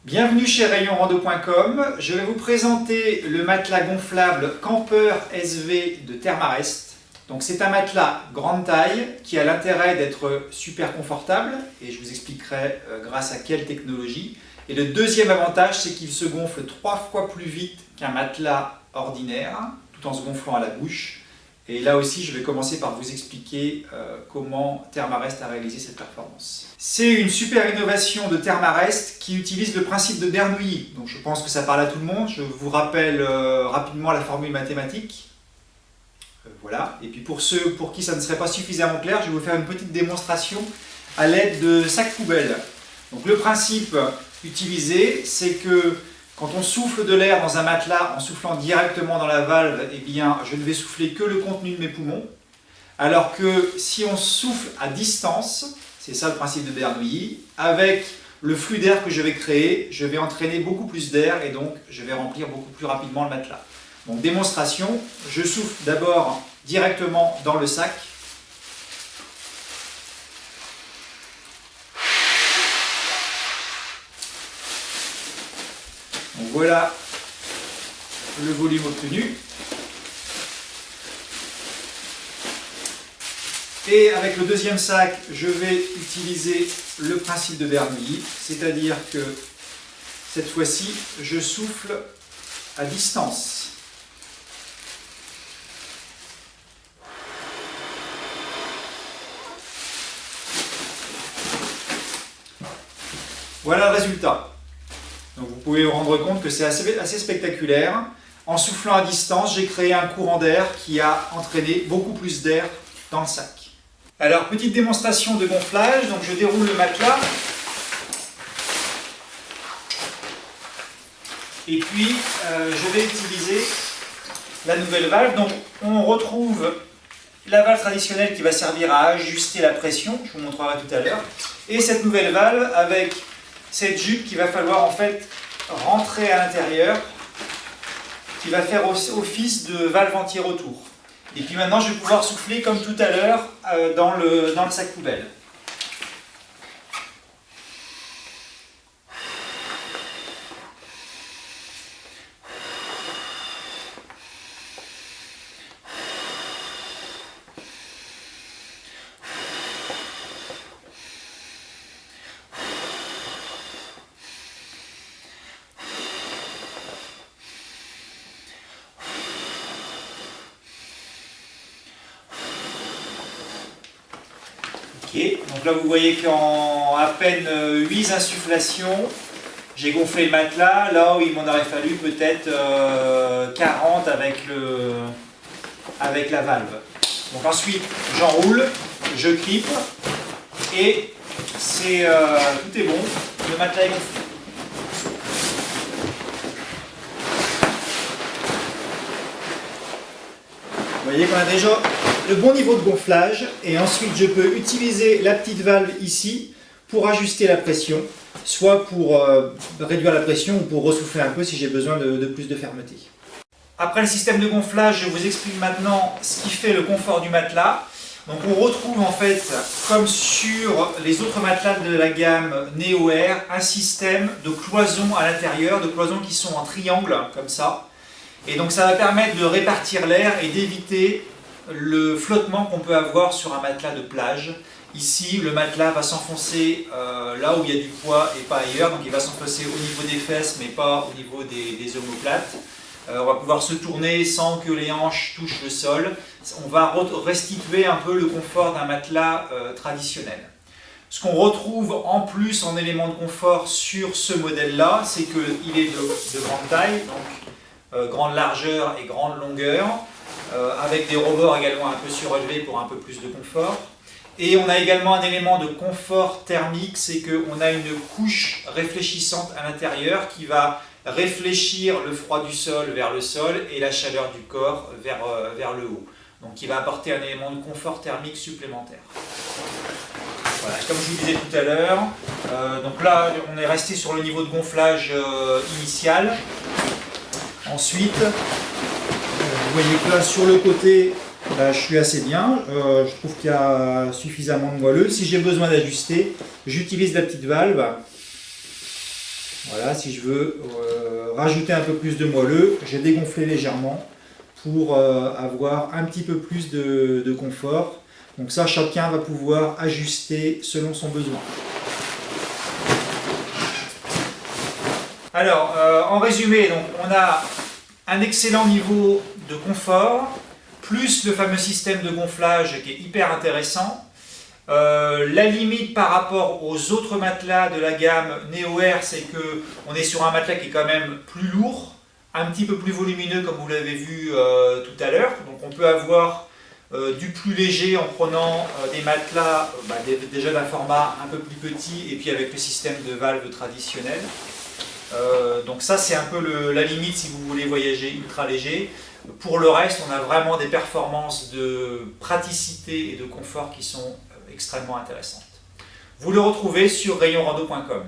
Bienvenue chez rayonrando.com. Je vais vous présenter le matelas gonflable Camper SV de Thermarest. Donc c'est un matelas grande taille qui a l'intérêt d'être super confortable et je vous expliquerai grâce à quelle technologie. Et le deuxième avantage, c'est qu'il se gonfle 3 fois plus vite qu'un matelas ordinaire, tout en se gonflant à la bouche. Et là aussi, je vais commencer par vous expliquer comment Thermarest a réalisé cette performance. C'est une super innovation de Thermarest qui utilise le principe de Bernoulli. Donc je pense que ça parle à tout le monde. Je vous rappelle rapidement la formule mathématique. Voilà. Et puis pour ceux pour qui ça ne serait pas suffisamment clair, je vais vous faire une petite démonstration à l'aide de sacs poubelles. Donc le principe utilisé, c'est que quand on souffle de l'air dans un matelas en soufflant directement dans la valve, eh bien, je ne vais souffler que le contenu de mes poumons. Alors que si on souffle à distance, c'est ça le principe de Bernoulli, avec le flux d'air que je vais créer, je vais entraîner beaucoup plus d'air et donc je vais remplir beaucoup plus rapidement le matelas. Donc démonstration, je souffle d'abord directement dans le sac. Donc voilà le volume obtenu. Et avec le deuxième sac, je vais utiliser le principe de Bernoulli, c'est-à-dire que cette fois-ci, je souffle à distance. Voilà le résultat. Donc vous pouvez vous rendre compte que c'est assez spectaculaire. En soufflant à distance, j'ai créé un courant d'air qui a entraîné beaucoup plus d'air dans le sac. Alors, petite démonstration de gonflage. Donc je déroule le matelas. Et puis, je vais utiliser la nouvelle valve. Donc on retrouve la valve traditionnelle qui va servir à ajuster la pression. Je vous montrerai tout à l'heure. Et cette nouvelle valve avec cette jupe qu'il va falloir en fait rentrer à l'intérieur, qui va faire office de valve anti-retour. Et puis maintenant je vais pouvoir souffler comme tout à l'heure dans le sac poubelle. Ok, donc là vous voyez qu'en à peine 8 insufflations, j'ai gonflé le matelas, là où il m'en aurait fallu peut-être 40 avec la valve. Donc ensuite j'enroule, je clip et tout est bon, le matelas est gonflé. Vous voyez qu'on a déjà le bon niveau de gonflage et ensuite je peux utiliser la petite valve ici pour ajuster la pression, soit pour réduire la pression ou pour ressouffler un peu si j'ai besoin de plus de fermeté. Après le système de gonflage, je vous explique maintenant ce qui fait le confort du matelas. Donc on retrouve en fait, comme sur les autres matelas de la gamme Neo Air, un système de cloisons à l'intérieur, de cloisons qui sont en triangle comme ça. Et donc ça va permettre de répartir l'air et d'éviter le flottement qu'on peut avoir sur un matelas de plage. Ici, le matelas va s'enfoncer là où il y a du poids et pas ailleurs. Donc il va s'enfoncer au niveau des fesses mais pas au niveau des omoplates. On va pouvoir se tourner sans que les hanches touchent le sol. On va restituer un peu le confort d'un matelas traditionnel. Ce qu'on retrouve en plus en élément de confort sur ce modèle-là, c'est qu'il est de grande taille, donc grande largeur et grande longueur, avec des rebords également un peu surélevés pour un peu plus de confort. Et on a également un élément de confort thermique, c'est qu'on a une couche réfléchissante à l'intérieur qui va réfléchir le froid du sol vers le sol et la chaleur du corps vers le haut. Donc qui va apporter un élément de confort thermique supplémentaire. Voilà, comme je vous disais tout à l'heure, donc là on est resté sur le niveau de gonflage initial. Ensuite, vous voyez que là sur le côté, là, je suis assez bien, je trouve qu'il y a suffisamment de moelleux. Si j'ai besoin d'ajuster, j'utilise la petite valve Voilà, si je veux rajouter un peu plus de moelleux, j'ai dégonflé légèrement pour avoir un petit peu plus de confort. Donc ça, chacun va pouvoir ajuster selon son besoin. Alors, en résumé, donc, on a un excellent niveau de confort, plus le fameux système de gonflage qui est hyper intéressant. La limite par rapport aux autres matelas de la gamme NeoAir, c'est qu'on est sur un matelas qui est quand même plus lourd, un petit peu plus volumineux comme vous l'avez vu tout à l'heure. Donc on peut avoir du plus léger en prenant des matelas déjà d'un format un peu plus petit et puis avec le système de valve traditionnel. Donc ça c'est un peu la limite si vous voulez voyager ultra léger. Pour le reste, on a vraiment des performances de praticité et de confort qui sont extrêmement intéressantes. Vous le retrouvez sur rayonrando.com.